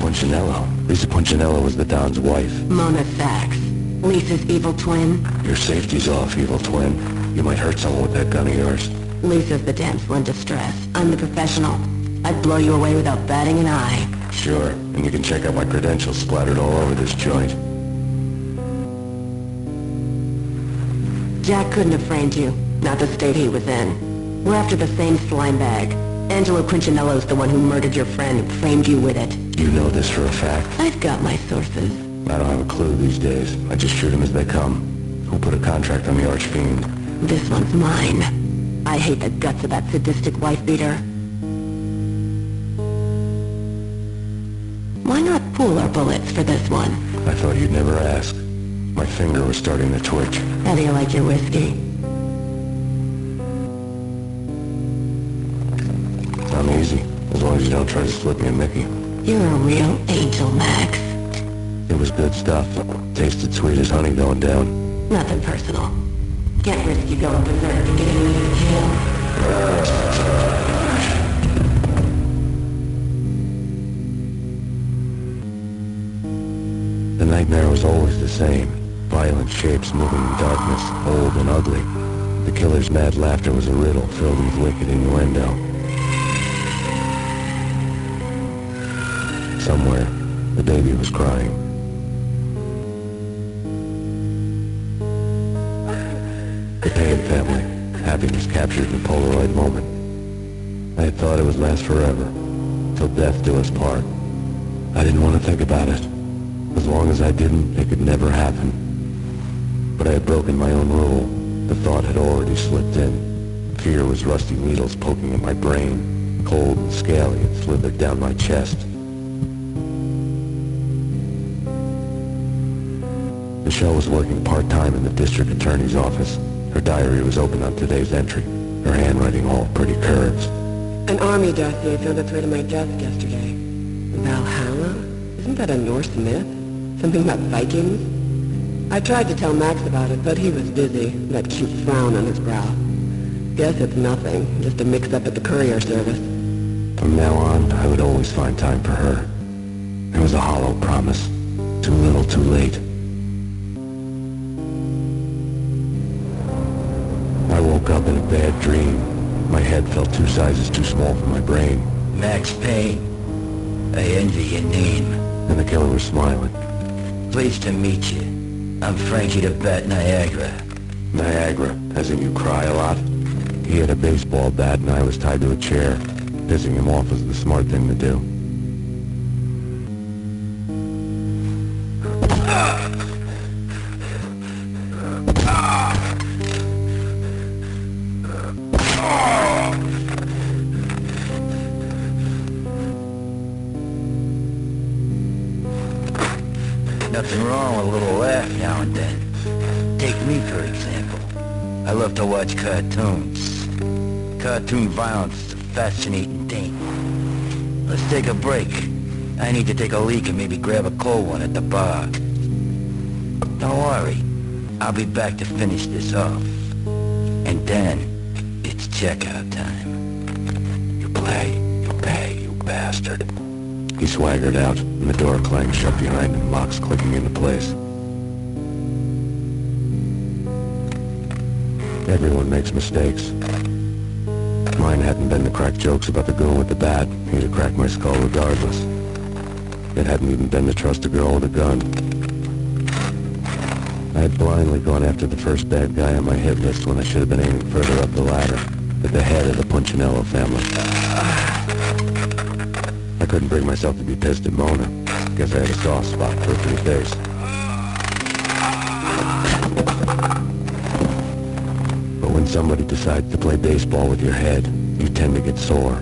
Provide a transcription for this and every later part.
Punchinello. Lisa Punchinello was the Don's wife. Mona Sachs. Lisa's evil twin. Your safety's off, evil twin. You might hurt someone with that gun of yours. Lisa's the damsel in distress. I'm the professional. I'd blow you away without batting an eye. Sure, and you can check out my credentials splattered all over this joint. Jack couldn't have framed you. Not the state he was in. We're after the same slime bag. Angelo Quincinello's the one who murdered your friend and framed you with it. You know this for a fact? I've got my sources. I don't have a clue these days. I just shoot them as they come. Who put a contract on the archfiend? This one's mine. I hate the guts of that sadistic wife-beater. Why not pool our bullets for this one? I thought you'd never ask. My finger was starting to twitch. How do you like your whiskey? I'm easy, as long as you don't try to slip me a Mickey. You're a real angel, Max. It was good stuff. Tasted sweet as honey going down. Nothing personal. Can't risk you going berserk and getting me to kill. The nightmare was always the same. Violent shapes moving in darkness, old and ugly. The killer's mad laughter was a riddle filled with wicked innuendo. Somewhere, the baby was crying. The Payne family. Happiness captured in a Polaroid moment. I had thought it would last forever, till death do us part. I didn't want to think about it. As long as I didn't, it could never happen. But I had broken my own rule. The thought had already slipped in. Fear was rusty needles poking at my brain. Cold and scaly, it slithered down my chest. Michelle was working part-time in the district attorney's office. Her diary was open on today's entry, her handwriting all pretty curves. An army dossier found its way to my desk yesterday. Valhalla? Isn't that a Norse myth? Something about Vikings? I tried to tell Max about it, but he was busy, that cute frown on his brow. Guess it's nothing, just a mix-up at the courier service. From now on, I would always find time for her. It was a hollow promise. Too little, too late. I woke up in a bad dream. My head felt 2 sizes too small for my brain. Max Payne. I envy your name. And the killer was smiling. Pleased to meet you. I'm Frankie the Bat Niagara. Niagara, as in you cry a lot? He had a baseball bat and I was tied to a chair. Pissing him off was the smart thing to do. Nothing wrong with a little laugh now and then. Take me, for example. I love to watch cartoons. Cartoon violence is a fascinating thing. Let's take a break. I need to take a leak and maybe grab a cold one at the bar. Don't worry. I'll be back to finish this off. And then, it's checkout time. You play, you pay, you bastard. He swaggered out, and the door clanged shut behind him, locks clicking into place. Everyone makes mistakes. Mine hadn't been to crack jokes about the goon with the bat. He'd have cracked my skull regardless. It hadn't even been to trust a girl with a gun. I had blindly gone after the first bad guy on my hit list when I should have been aiming further up the ladder, at the head of the Punchinello family. I couldn't bring myself to be pissed at Mona. Guess I had a soft spot for her pretty face. But when somebody decides to play baseball with your head, you tend to get sore.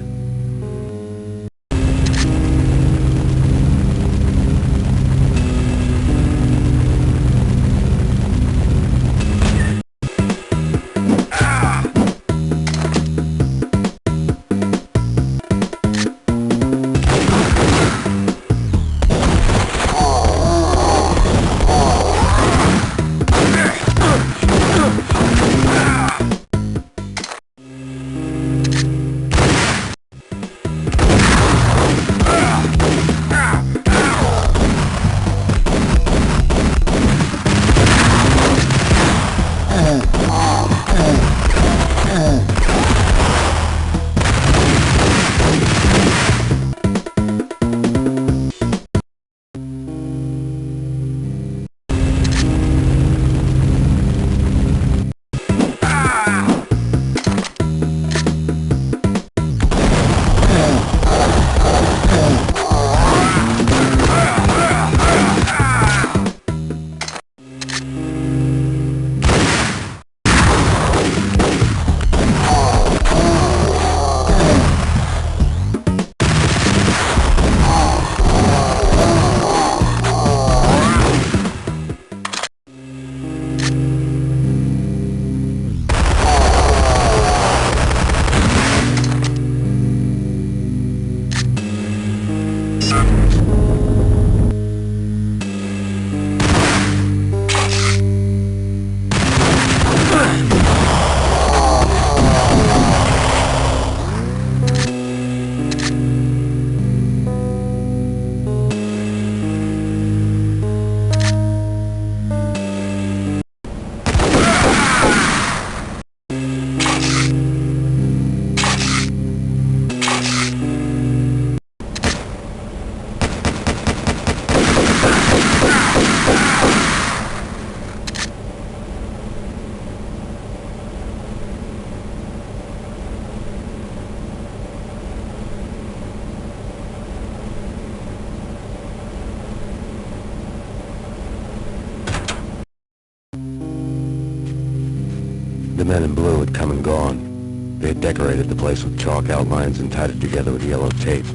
The men in blue had come and gone. They had decorated the place with chalk outlines and tied it together with yellow tape.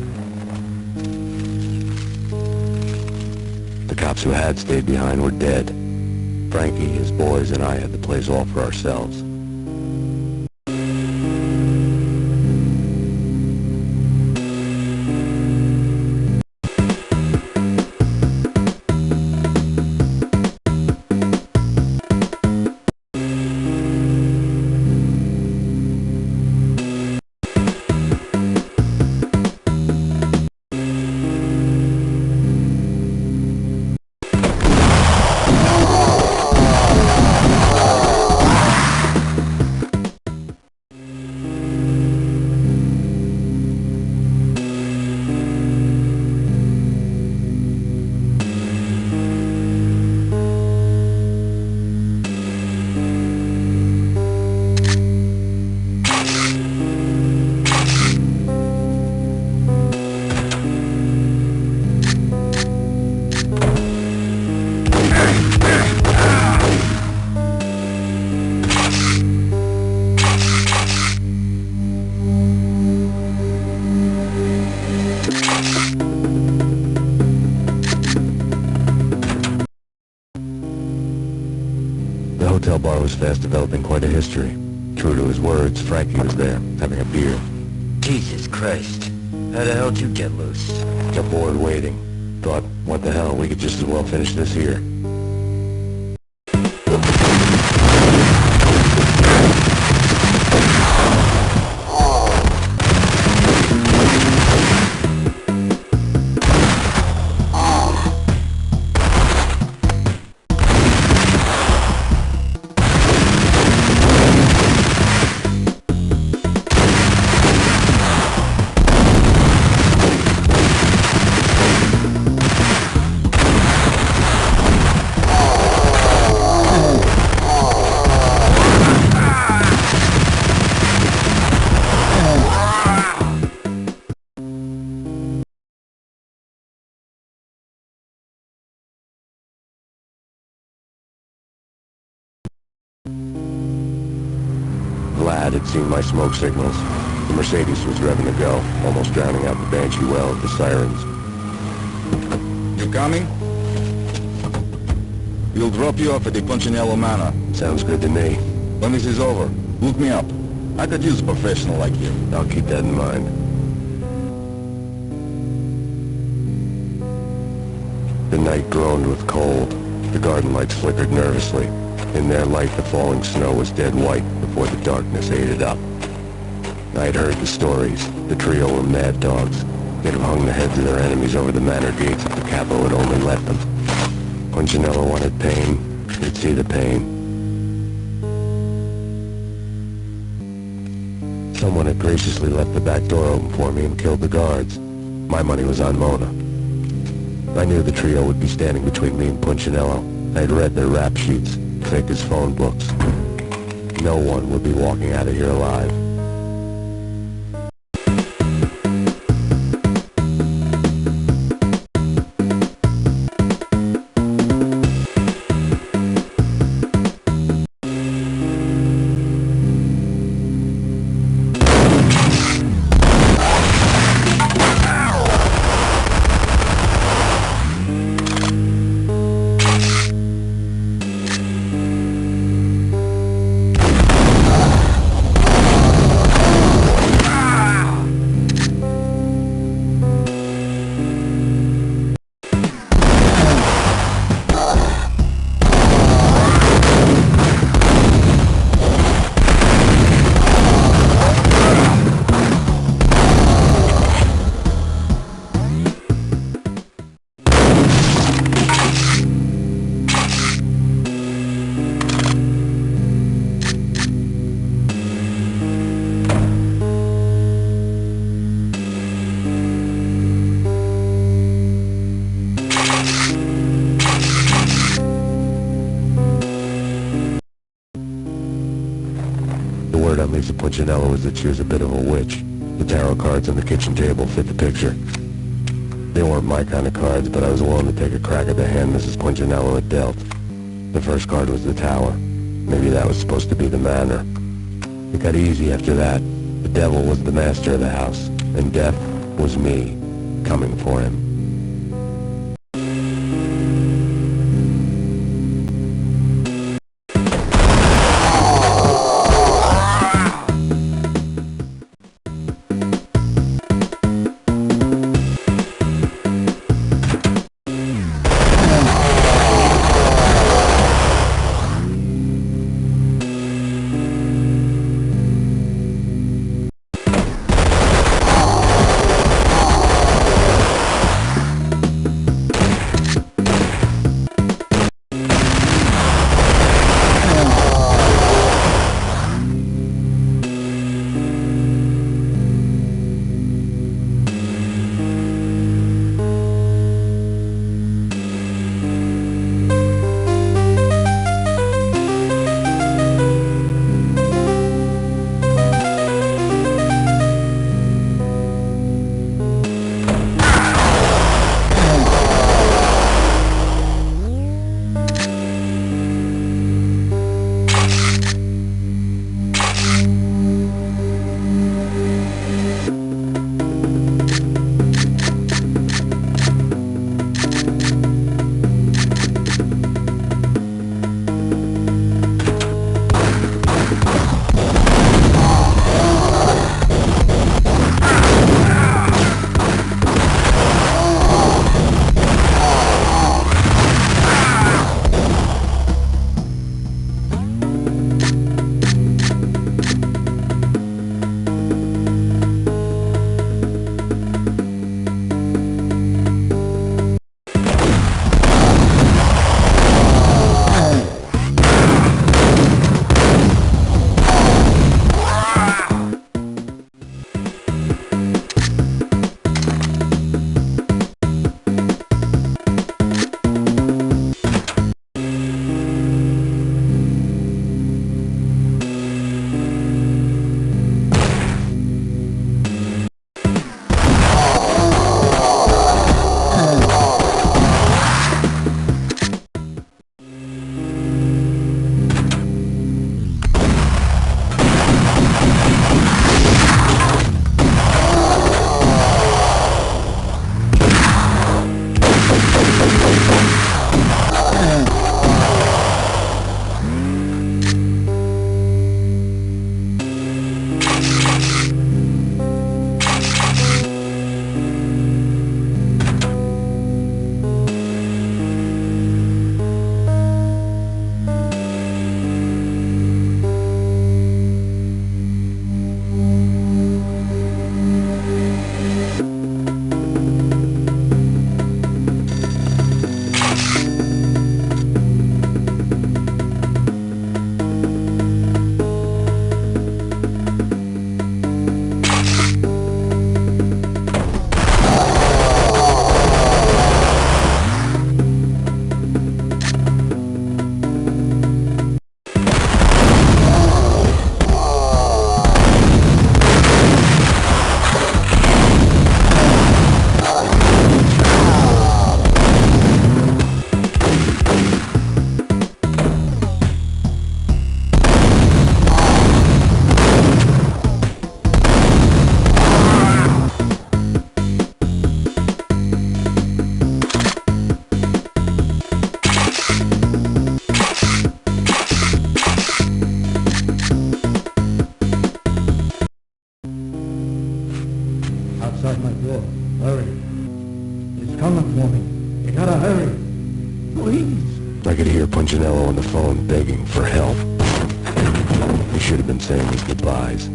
The cops who had stayed behind were dead. Frankie, his boys, and I had the place all for ourselves. The hotel bar was fast developing quite a history. True to his words, Frankie was there, having a beer. Jesus Christ. How the hell did you get loose? Got bored waiting. Thought, what the hell, we could just as well finish this here. Vlad had seen my smoke signals. The Mercedes was revving to go, almost drowning out the Banshee well with the sirens. You coming? We'll drop you off at the Punchinello Manor. Sounds good to me. When this is over, look me up. I could use a professional like you. I'll keep that in mind. The night groaned with cold. The garden lights flickered nervously. In their light, the falling snow was dead white before the darkness ate it up. I'd heard the stories. The trio were mad dogs. They'd have hung the heads of their enemies over the manor gates if the capo had only let them. Punchinello wanted Payne. He'd see the pain. Someone had graciously left the back door open for me and killed the guards. My money was on Mona. I knew the trio would be standing between me and Punchinello. I had read their rap sheets, thick as phone books. No one would be walking out of here alive. On Lisa Punchinello was that she was a bit of a witch. The tarot cards on the kitchen table fit the picture. They weren't my kind of cards, but I was willing to take a crack at the hand Mrs. Punchinello had dealt. The first card was the Tower. Maybe that was supposed to be the manner. It got easy after that. The devil was the master of the house, and death was me, coming for him. outside my door. Hurry. He's coming for me. You gotta hurry. Please. I could hear Punchinello on the phone begging for help. He should have been saying his goodbyes.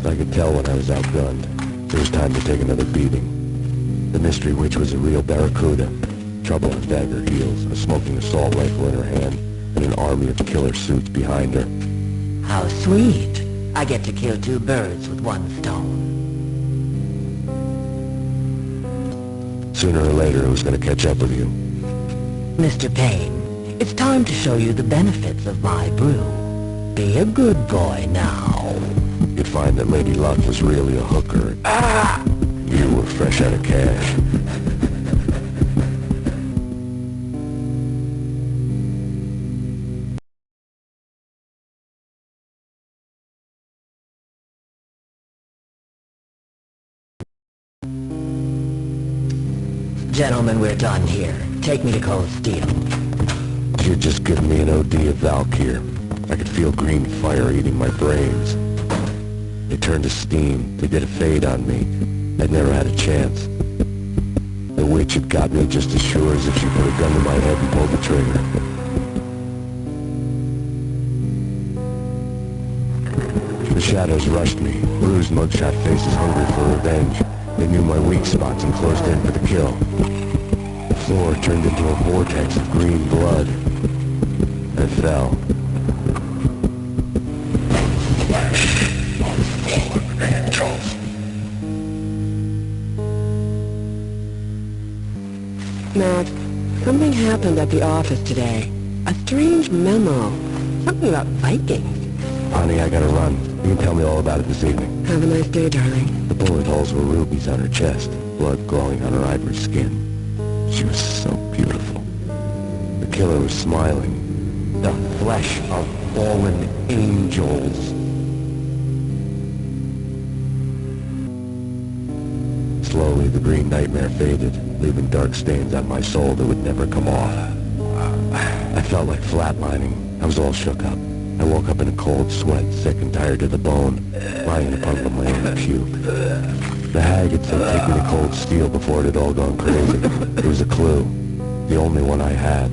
I could tell when I was outgunned. It was time to take another beating. The mystery witch was a real barracuda. Trouble on dagger heels, a smoking assault rifle in her hand, and an army of killer suits behind her. How sweet. I get to kill two birds with one stone. Sooner or later, it was going to catch up with you. Mr. Payne, it's time to show you the benefits of my brew. Be a good boy now. You'd find that Lady Luck was really a hooker. Ah! You were fresh out of cash. Gentlemen, we're done here. Take me to Cold Steel. You're just giving me an OD of Valkyr. I could feel green fire eating my brains. They turned to steam. They did a fade on me. I'd never had a chance. The witch had got me just as sure as if she put a gun to my head and pulled the trigger. The shadows rushed me. Bruised mugshot faces hungry for revenge. They knew my weak spots and closed in for the kill. The floor turned into a vortex of green blood. I fell. Matt, something happened at the office today. A strange memo. Something about Vikings. Honey, I gotta run. You can tell me all about it this evening. Have a nice day, darling. The bullet holes were rubies on her chest, blood glowing on her ivory skin. She was so beautiful. The killer was smiling. The flesh of fallen angels. Slowly, the green nightmare faded, leaving dark stains on my soul that would never come off. I felt like flatlining. I was all shook up. I woke up in a cold sweat, sick and tired to the bone, lying upon the land puke. The hag had said take me to Cold Steel before it had all gone crazy. It was a clue, the only one I had.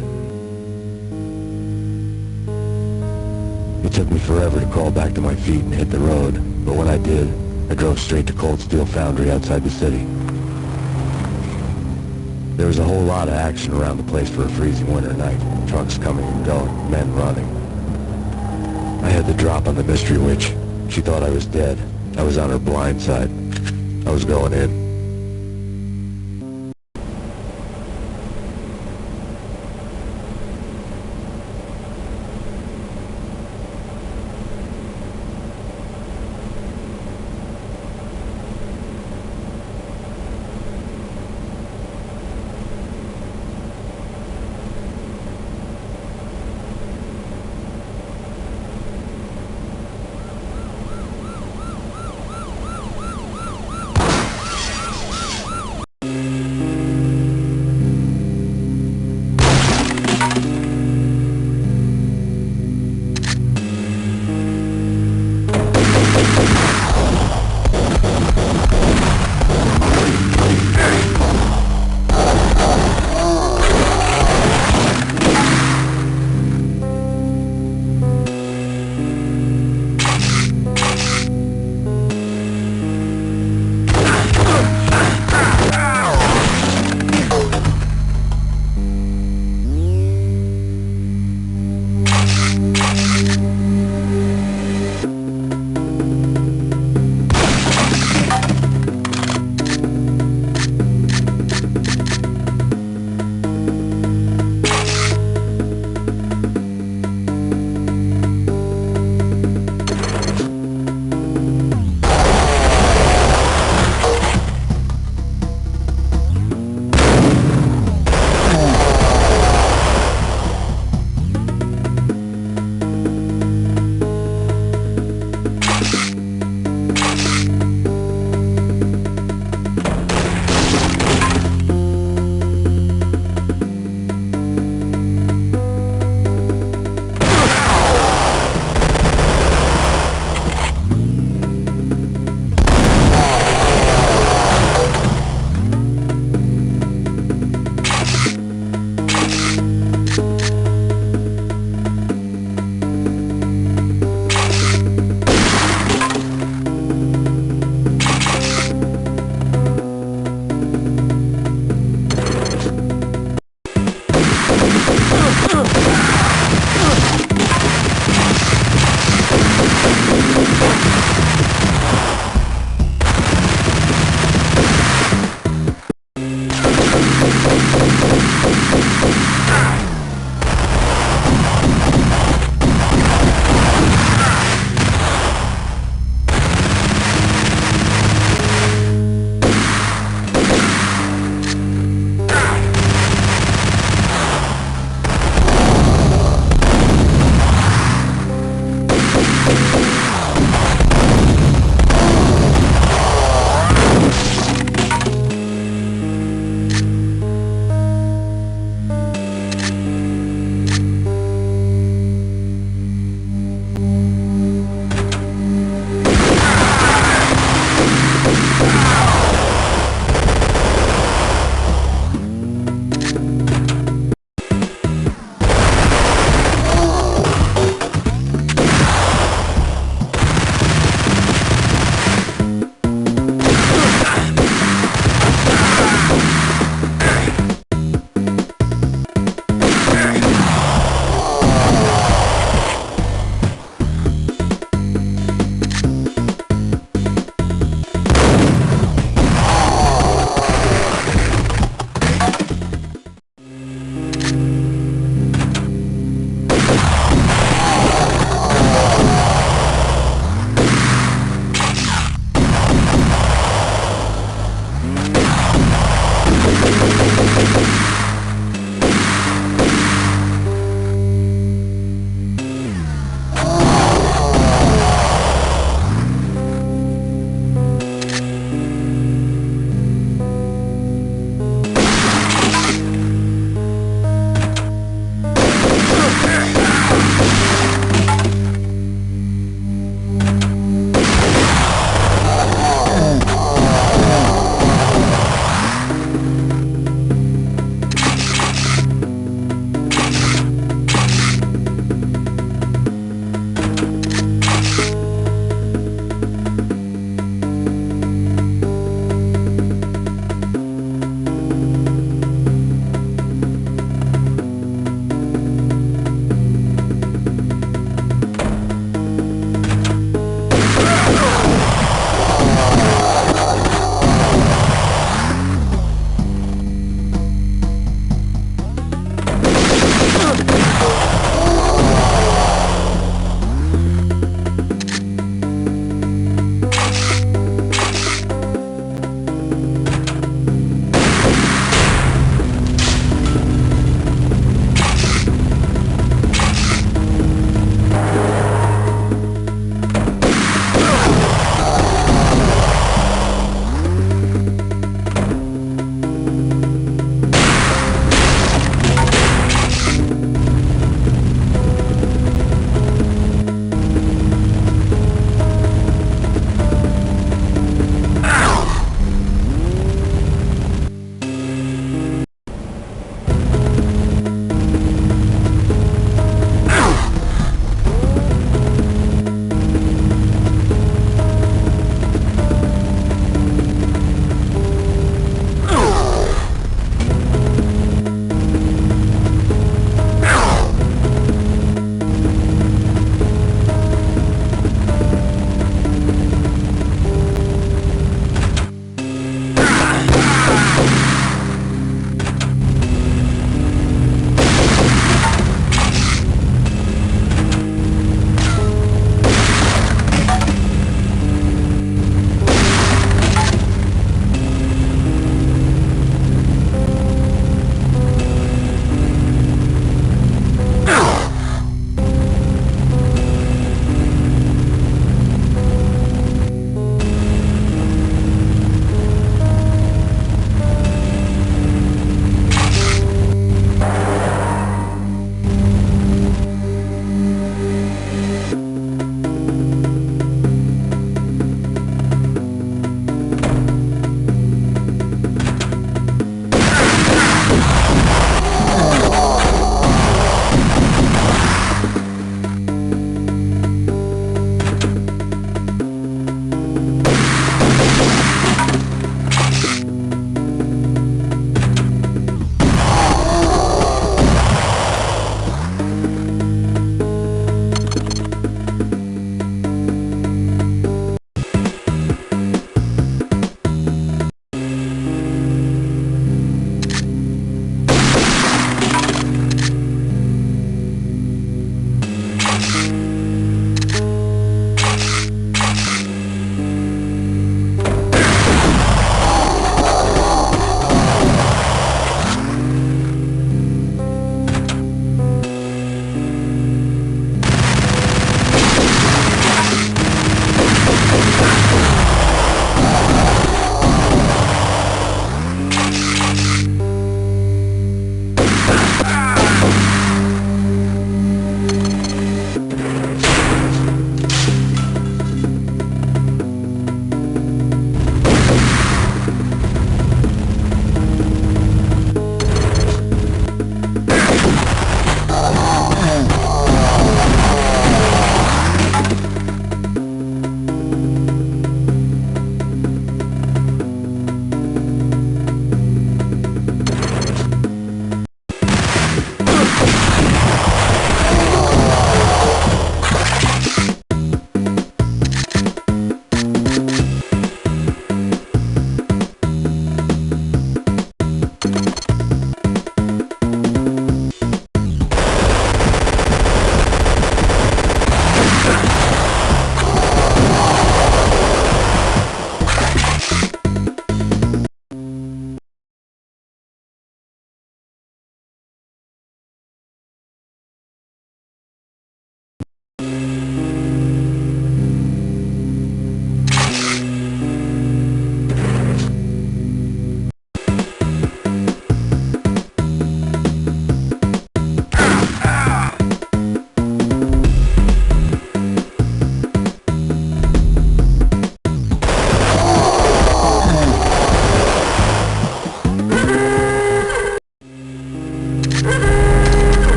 It took me forever to crawl back to my feet and hit the road, but when I did, I drove straight to Cold Steel Foundry outside the city. There was a whole lot of action around the place for a freezing winter night. Trucks coming and going, men running. I had the drop on the mystery witch. She thought I was dead. I was on her blind side. I was going in.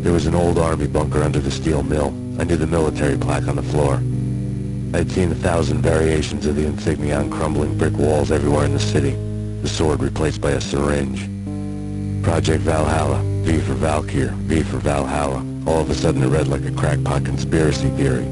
There was an old army bunker under the steel mill. I knew the military plaque on the floor. I had seen 1,000 variations of the insignia on crumbling brick walls everywhere in the city. The sword replaced by a syringe. Project Valhalla, V for Valkyr, V for Valhalla. All of a sudden it read like a crackpot conspiracy theory.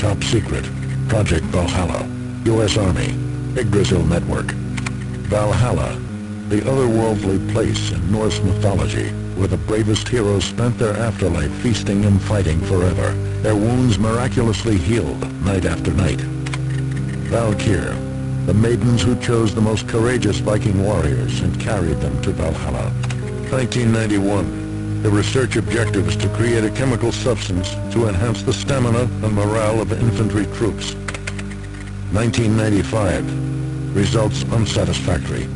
Top secret. Project Valhalla. U.S. Army. Yggdrasil Network. Valhalla, the otherworldly place in Norse mythology where the bravest heroes spent their afterlife feasting and fighting forever, their wounds miraculously healed night after night. Valkyr, the maidens who chose the most courageous Viking warriors and carried them to Valhalla. 1991. The research objective is to create a chemical substance to enhance the stamina and morale of infantry troops. 1995. Results unsatisfactory.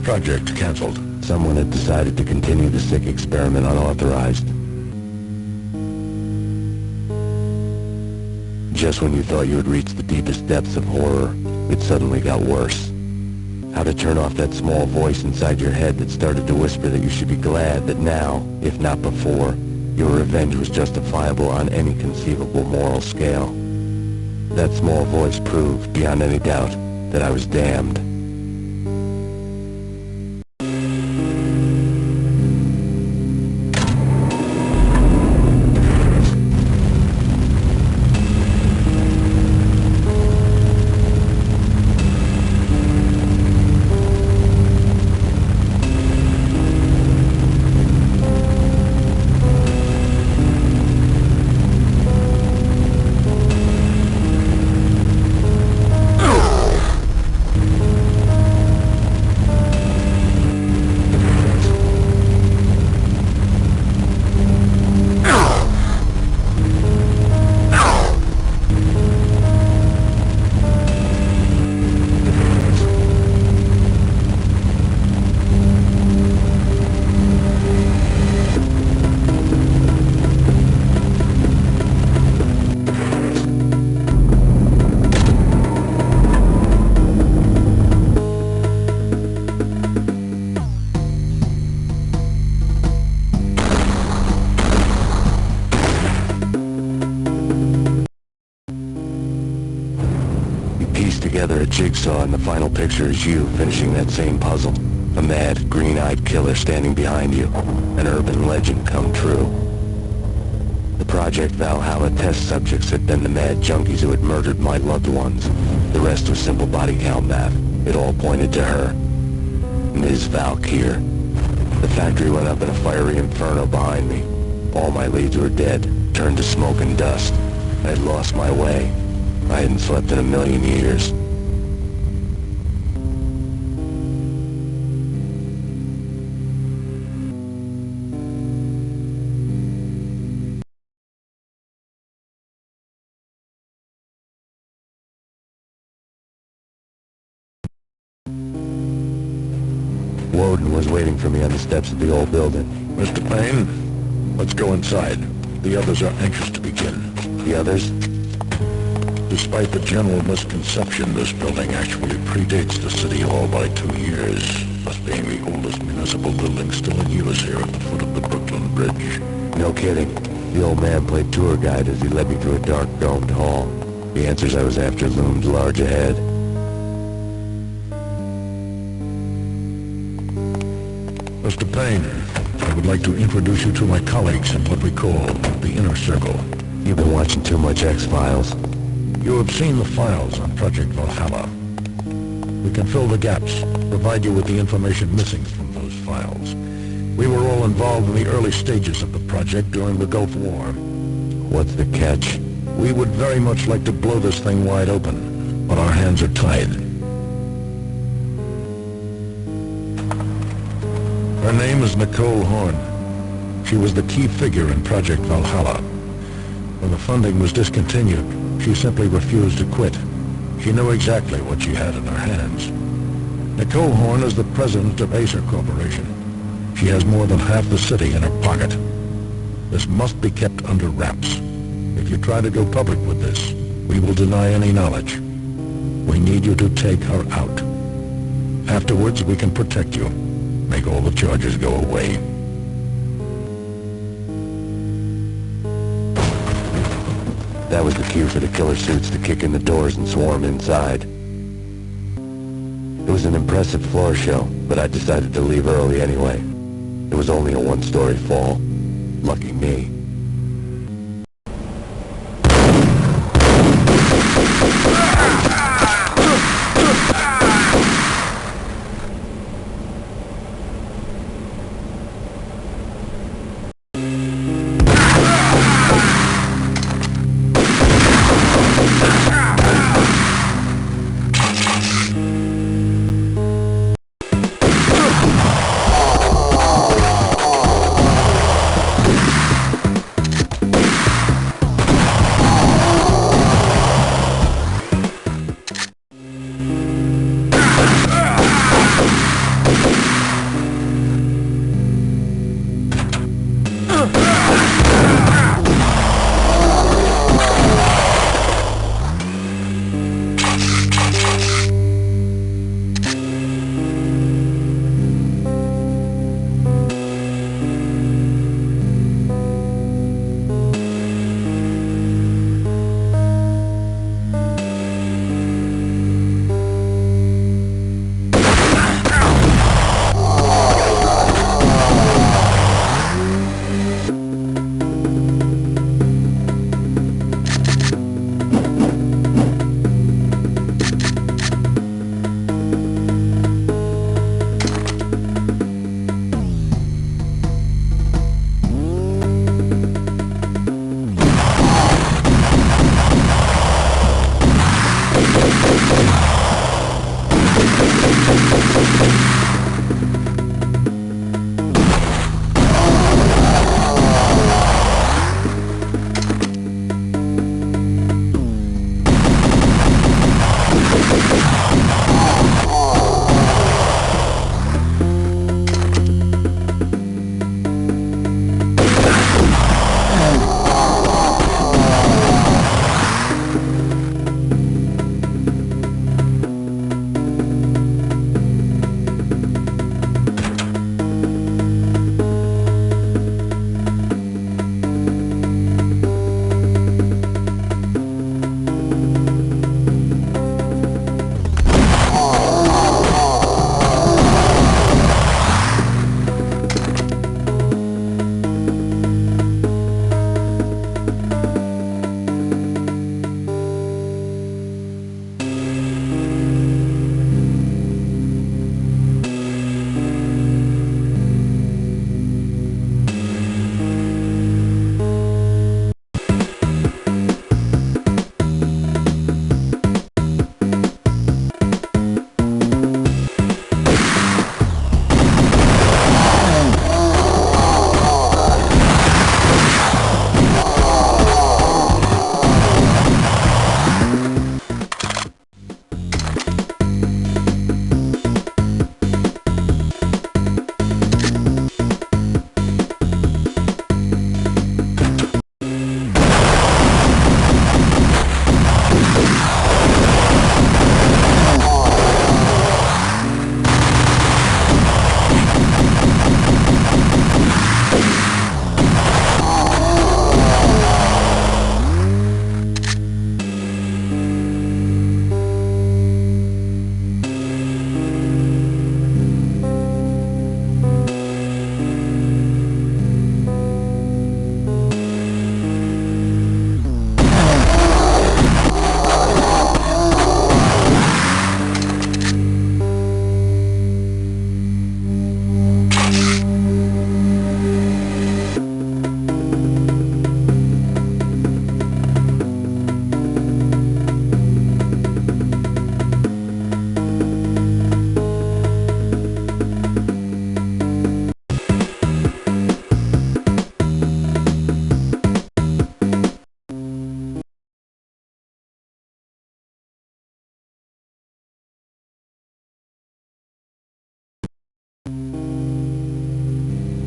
Project cancelled. Someone had decided to continue the sick experiment unauthorized. Just when you thought you had reached the deepest depths of horror, it suddenly got worse. How to turn off that small voice inside your head that started to whisper that you should be glad that now, if not before, your revenge was justifiable on any conceivable moral scale. That small voice proved, beyond any doubt, that I was damned. Together a jigsaw, and the final picture is you finishing that same puzzle. A mad, green-eyed killer standing behind you. An urban legend come true. The Project Valhalla test subjects had been the mad junkies who had murdered my loved ones. The rest was simple body count math. It all pointed to her. Ms. Valkyr. The factory went up in a fiery inferno behind me. All my leads were dead, turned to smoke and dust. I had lost my way. I hadn't slept in a million years. Woden was waiting for me on the steps of the old building. Mr. Payne, let's go inside. The others are anxious to begin. The others? Despite the general misconception, this building actually predates the City Hall by 2 years, thus being the oldest municipal building still in use here at the foot of the Brooklyn Bridge. No kidding. The old man played tour guide as he led me through a dark domed hall. The answers I was after loomed large ahead. Mr. Payne, I would like to introduce you to my colleagues in what we call the Inner Circle. You've been watching too much X-Files. You have seen the files on Project Valhalla. We can fill the gaps, provide you with the information missing from those files. We were all involved in the early stages of the project during the Gulf War. What's the catch? We would very much like to blow this thing wide open, but our hands are tied. Her name is Nicole Horn. She was the key figure in Project Valhalla. When the funding was discontinued, she simply refused to quit. She knew exactly what she had in her hands. Nicole Horn is the president of Acer Corporation. She has more than half the city in her pocket. This must be kept under wraps. If you try to go public with this, we will deny any knowledge. We need you to take her out. Afterwards, we can protect you. Make all the charges go away. That was the cue for the killer suits to kick in the doors and swarm inside. It was an impressive floor show, but I decided to leave early anyway. It was only a one-story fall. Lucky me.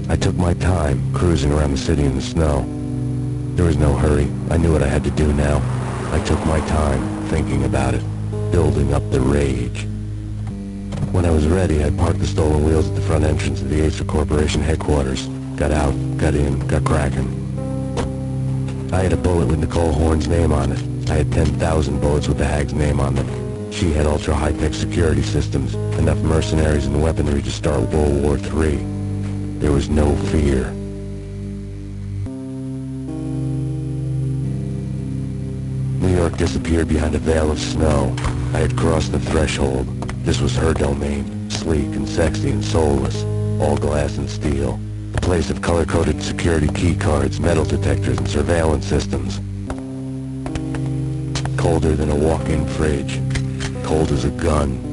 I took my time, cruising around the city in the snow. There was no hurry. I knew what I had to do now. I took my time, thinking about it, building up the rage. When I was ready, I parked the stolen wheels at the front entrance of the Acer Corporation headquarters. Got out, got in, got cracking. I had a bullet with Nicole Horn's name on it. I had 10,000 bullets with the hag's name on them. She had ultra-high-tech security systems, enough mercenaries and weaponry to start World War III. There was no fear. New York disappeared behind a veil of snow. I had crossed the threshold. This was her domain, sleek and sexy and soulless, all glass and steel. A place of color-coded security key cards, metal detectors, and surveillance systems. Colder than a walk-in fridge. Cold as a gun.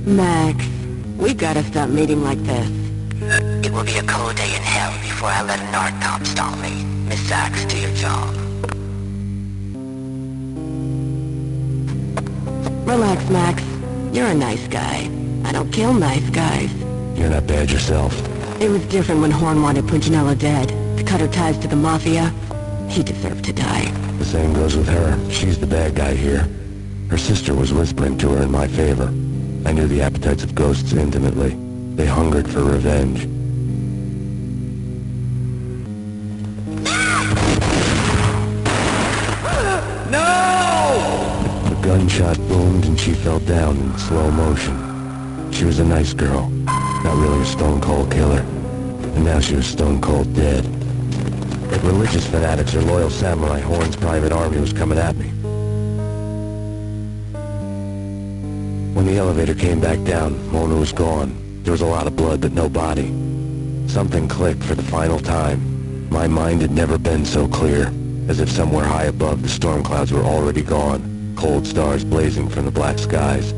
Max, we gotta stop meeting like this. It will be a cold day in hell before I let a narc cop stop me. Miss Sachs, do your job. Relax, Max. You're a nice guy. I don't kill nice guys. You're not bad yourself. It was different when Horn wanted Punchinello dead. To cut her ties to the Mafia. He deserved to die. The same goes with her. She's the bad guy here. Her sister was whispering to her in my favor. I knew the appetites of ghosts intimately. They hungered for revenge. No! The gunshot boomed and she fell down in slow motion. She was a nice girl, not really a stone-cold killer. And now she was stone-cold dead. If religious fanatics or loyal samurai, Horn's private army was coming at me. When the elevator came back down, Mona was gone. There was a lot of blood, but no body. Something clicked for the final time. My mind had never been so clear, as if somewhere high above the storm clouds were already gone, cold stars blazing from the black skies.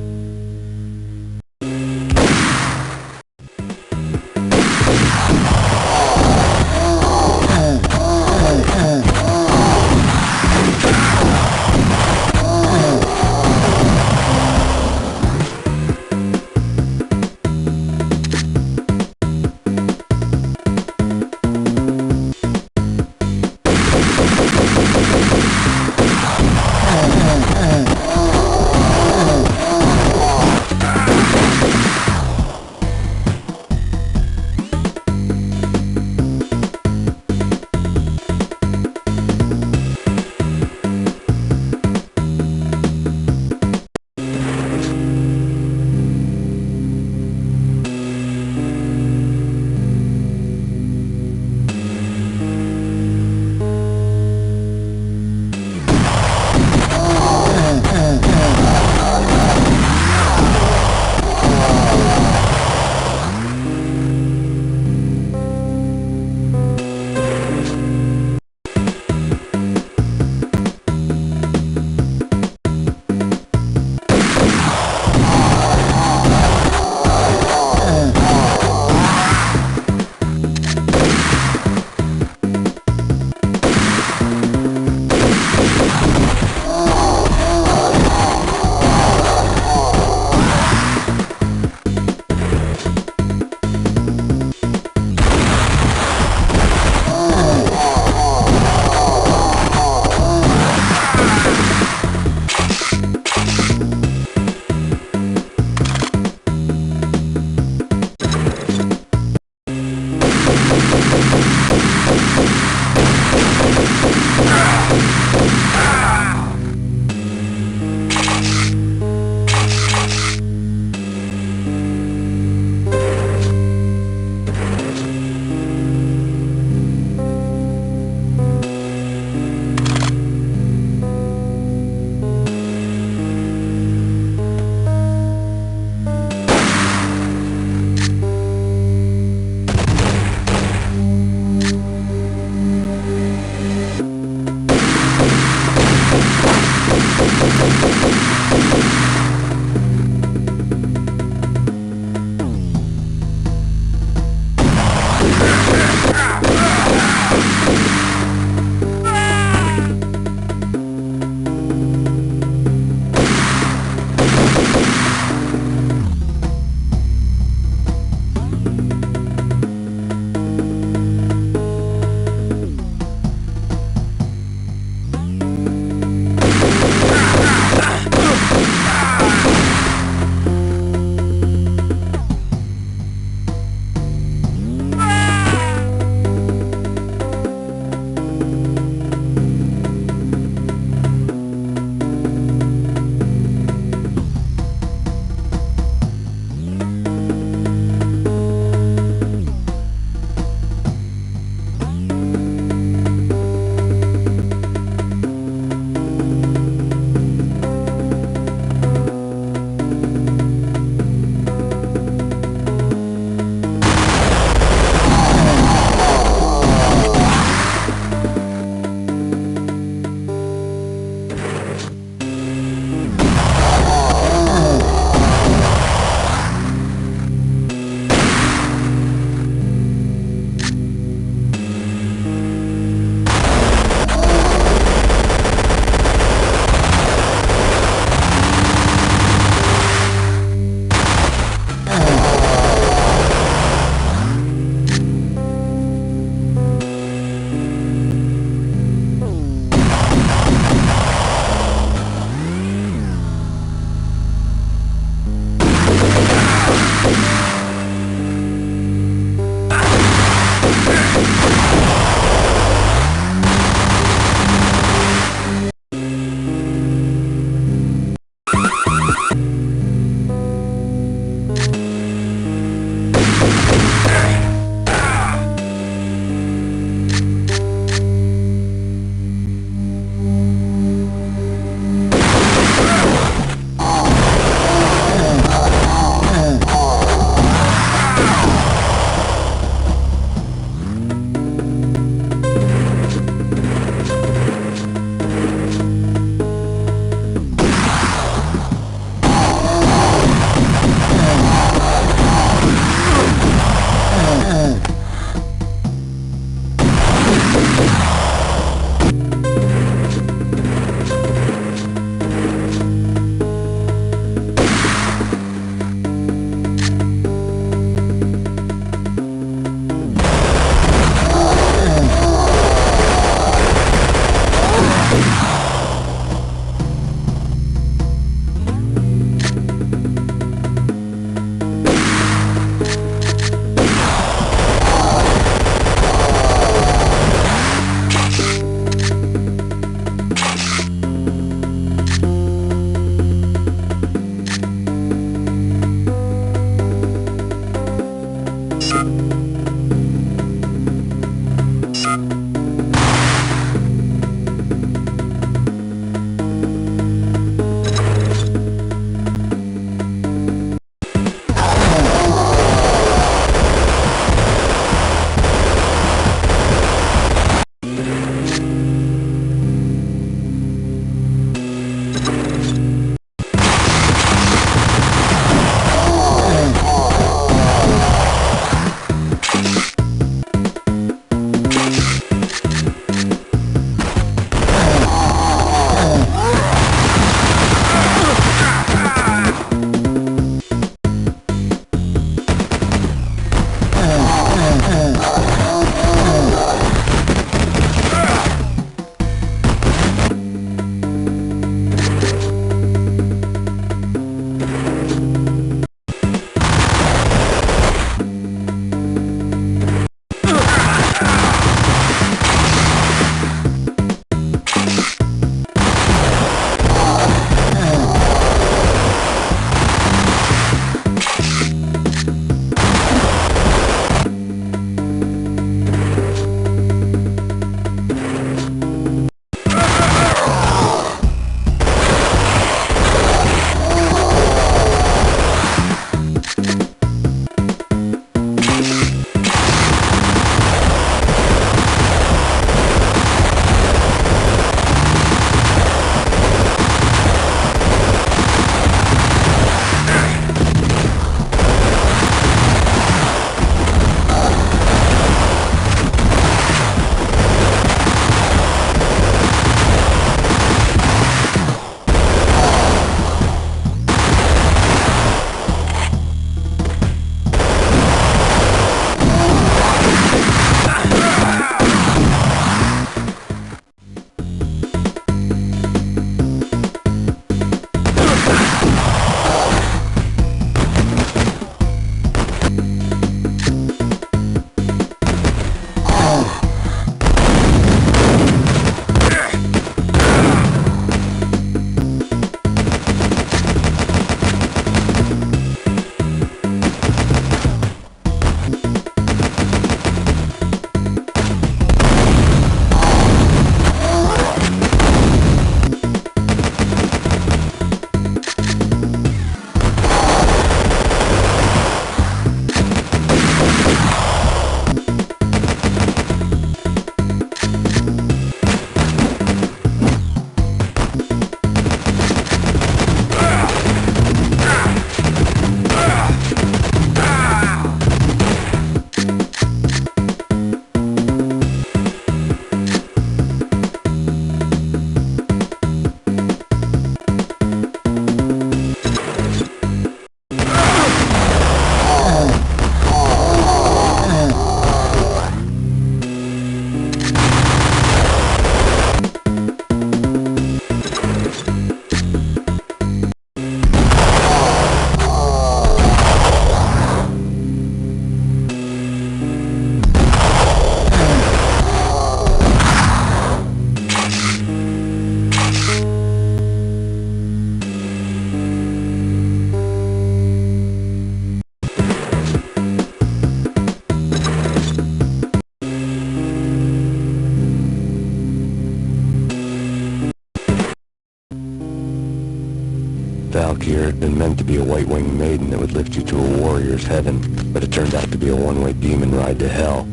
Valkyr had been meant to be a white-winged maiden that would lift you to a warrior's heaven, but it turned out to be a one-way demon ride to hell.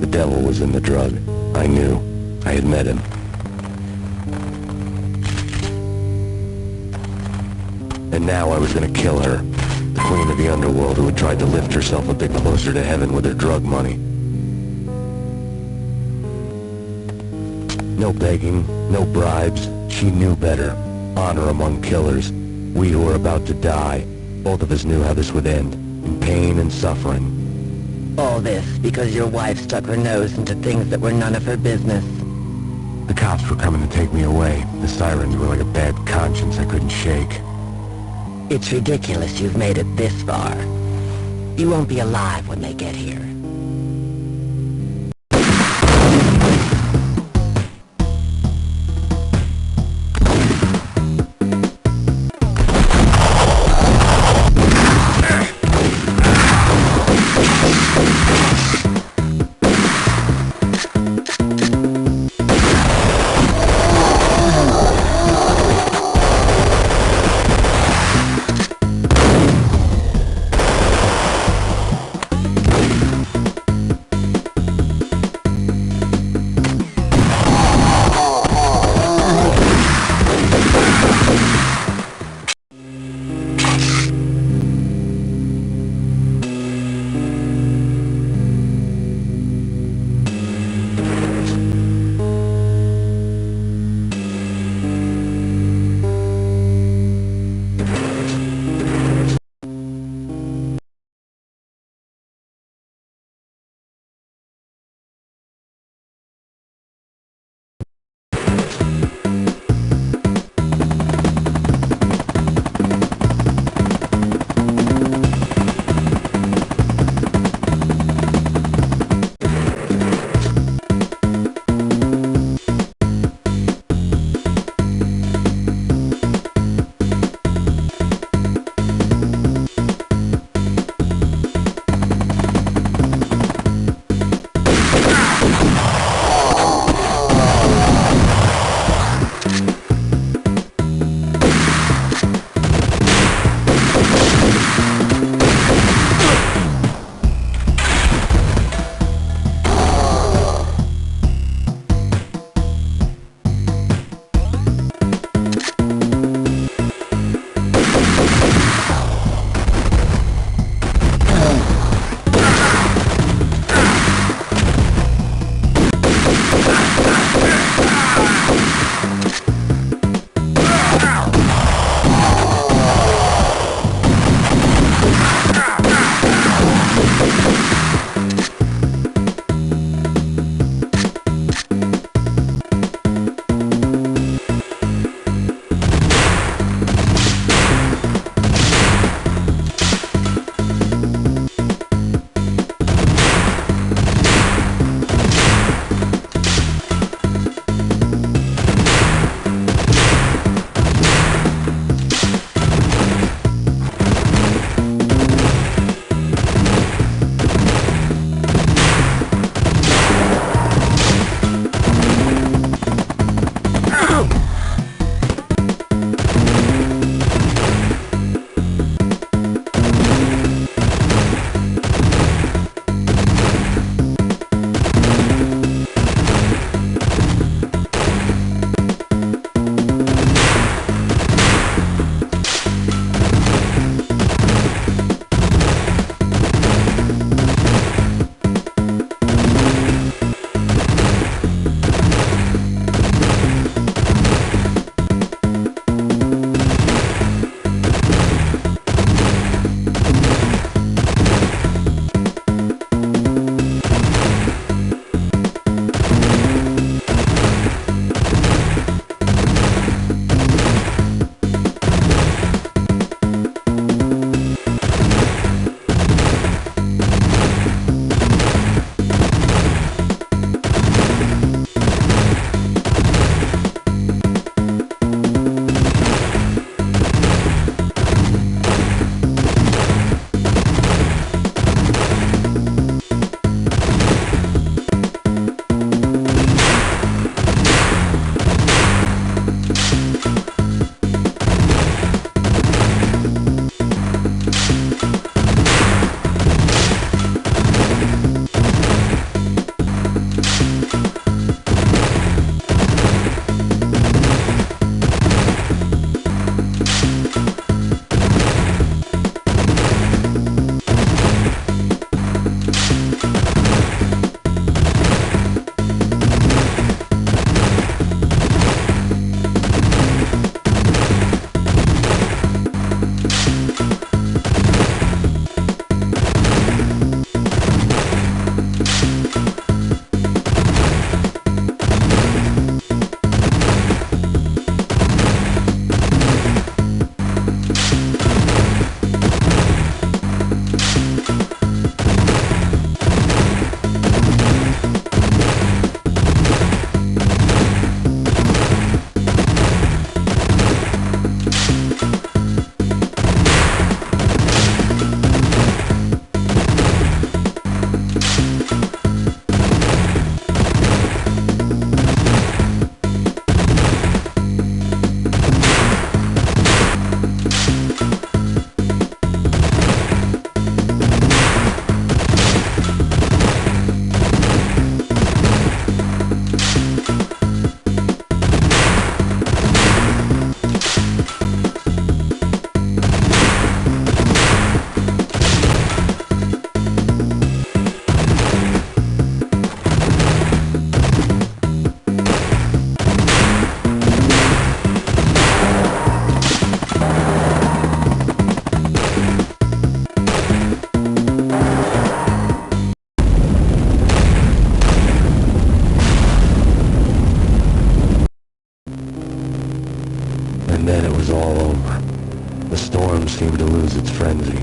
The devil was in the drug. I knew. I had met him. And now I was gonna kill her. The queen of the underworld who had tried to lift herself a bit closer to heaven with her drug money. No begging, no bribes. She knew better. Honor among killers. We who were about to die. Both of us knew how this would end. In pain and suffering. All this because your wife stuck her nose into things that were none of her business. The cops were coming to take me away. The sirens were like a bad conscience I couldn't shake. It's ridiculous you've made it this far. You won't be alive when they get here. was all over. The storm seemed to lose its frenzy.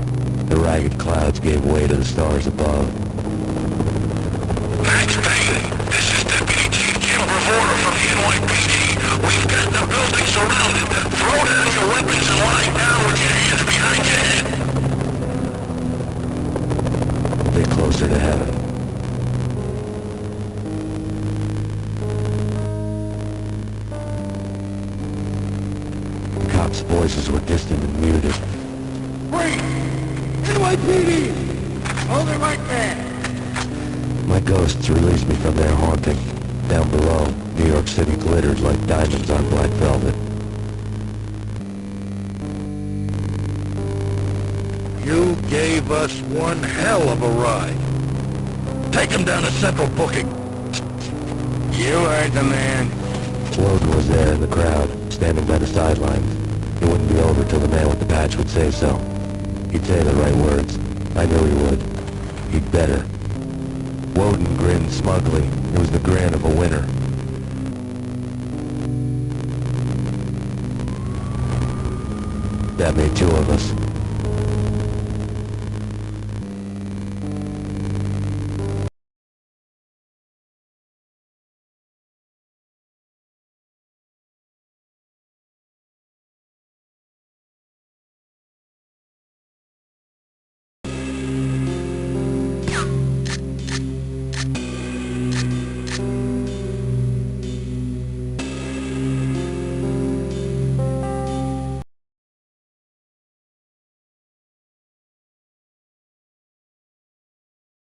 The ragged clouds gave way to the stars above. Max Payne, this is Deputy Chief Jim Bravura from the NYPD. We've got the building surrounded. Throw down your weapons and lie down with your hands behind your head. A bit closer to heaven. The cops' voices were distant and muted. Wait! NYPD! Hold it right there! My ghosts released me from their haunting. Down below, New York City glittered like diamonds on black velvet. You gave us one hell of a ride. Take him down to Central Booking. You heard the man. Logan was there in the crowd, standing by the sidelines. It wouldn't be over till the man with the patch would say so. He'd say the right words. I knew he would. He'd better. Woden grinned smugly. It was the grin of a winner. That made two of us.